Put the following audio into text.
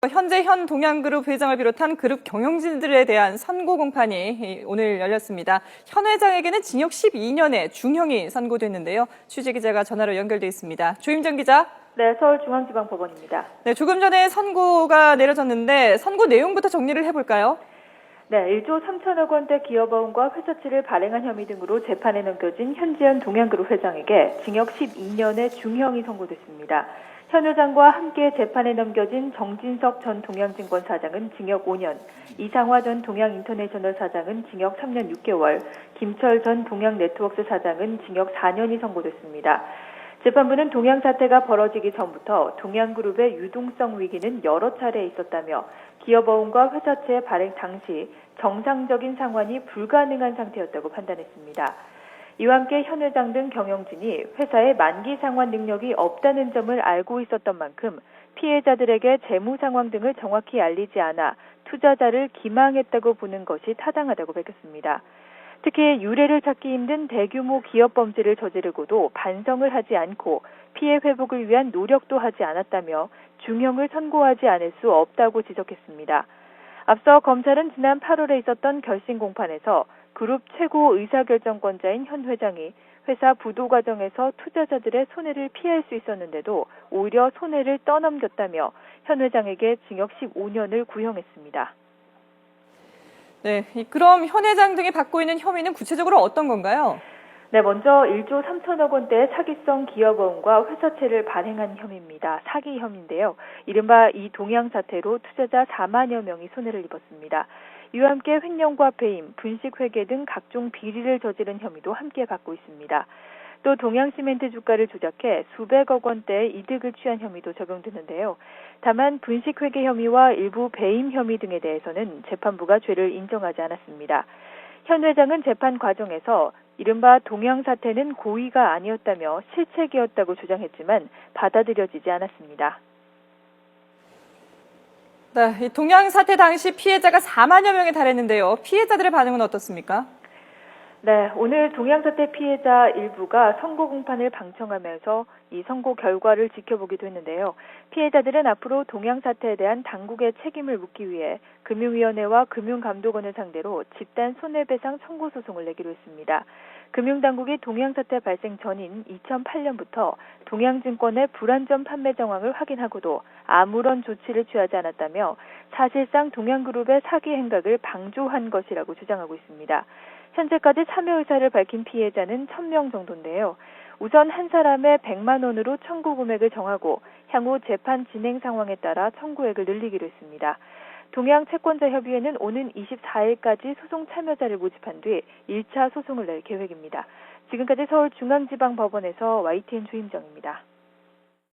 현재 현 동양그룹 회장을 비롯한 그룹 경영진들에 대한 선고 공판이 오늘 열렸습니다. 현 회장에게는 징역 12년의 중형이 선고됐는데요. 취재 기자가 전화로 연결돼 있습니다. 조임정 기자. 네, 서울중앙지방법원입니다. 네, 조금 전에 선고가 내려졌는데 선고 내용부터 정리를 해볼까요? 네, 1조 3천억 원대 기업어음과 회사채를 발행한 혐의 등으로 재판에 넘겨진 현지현 동양그룹 회장에게 징역 12년의 중형이 선고됐습니다. 현 회장과 함께 재판에 넘겨진 정진석 전 동양증권 사장은 징역 5년, 이상화 전 동양인터내셔널 사장은 징역 3년 6개월, 김철 전 동양네트워크스 사장은 징역 4년이 선고됐습니다. 재판부는 동양 사태가 벌어지기 전부터 동양그룹의 유동성 위기는 여러 차례 있었다며 기업어음과 회사채 발행 당시 정상적인 상환이 불가능한 상태였다고 판단했습니다. 이와 함께 현 회장 등 경영진이 회사의 만기 상환 능력이 없다는 점을 알고 있었던 만큼 피해자들에게 재무 상황 등을 정확히 알리지 않아 투자자를 기망했다고 보는 것이 타당하다고 밝혔습니다. 특히 유례를 찾기 힘든 대규모 기업 범죄를 저지르고도 반성을 하지 않고 피해 회복을 위한 노력도 하지 않았다며 중형을 선고하지 않을 수 없다고 지적했습니다. 앞서 검찰은 지난 8월에 있었던 결심 공판에서 그룹 최고 의사결정권자인 현 회장이 회사 부도 과정에서 투자자들의 손해를 피할 수 있었는데도 오히려 손해를 떠넘겼다며 현 회장에게 징역 15년을 구형했습니다. 네, 그럼 현 회장 등이 받고 있는 혐의는 구체적으로 어떤 건가요? 네, 먼저 1조 3천억 원대의 사기성 기업어음과 회사채를 발행한 혐의입니다. 사기 혐의인데요. 이른바 이 동양 사태로 투자자 4만여 명이 손해를 입었습니다. 이와 함께 횡령과 배임, 분식회계 등 각종 비리를 저지른 혐의도 함께 받고 있습니다. 또 동양시멘트 주가를 조작해 수백억 원대의 이득을 취한 혐의도 적용되는데요. 다만 분식회계 혐의와 일부 배임 혐의 등에 대해서는 재판부가 죄를 인정하지 않았습니다. 현 회장은 재판 과정에서 이른바 동양 사태는 고의가 아니었다며 실책이었다고 주장했지만 받아들여지지 않았습니다. 네, 이 동양 사태 당시 피해자가 4만여 명에 달했는데요. 피해자들의 반응은 어떻습니까? 네, 오늘 동양 사태 피해자 일부가 선고 공판을 방청하면서 이 선고 결과를 지켜보기도 했는데요. 피해자들은 앞으로 동양 사태에 대한 당국의 책임을 묻기 위해 금융위원회와 금융감독원을 상대로 집단 손해배상 청구 소송을 내기로 했습니다. 금융당국이 동양 사태 발생 전인 2008년부터 동양증권의 불안전 판매 정황을 확인하고도 아무런 조치를 취하지 않았다며 사실상 동양그룹의 사기 행각을 방조한 것이라고 주장하고 있습니다. 현재까지 참여 의사를 밝힌 피해자는 1,000명 정도인데요. 우선 한 사람의 100만 원으로 청구 금액을 정하고 향후 재판 진행 상황에 따라 청구액을 늘리기로 했습니다. 동양채권자협의회는 오는 24일까지 소송 참여자를 모집한 뒤 1차 소송을 낼 계획입니다. 지금까지 서울중앙지방법원에서 YTN 조임정입니다.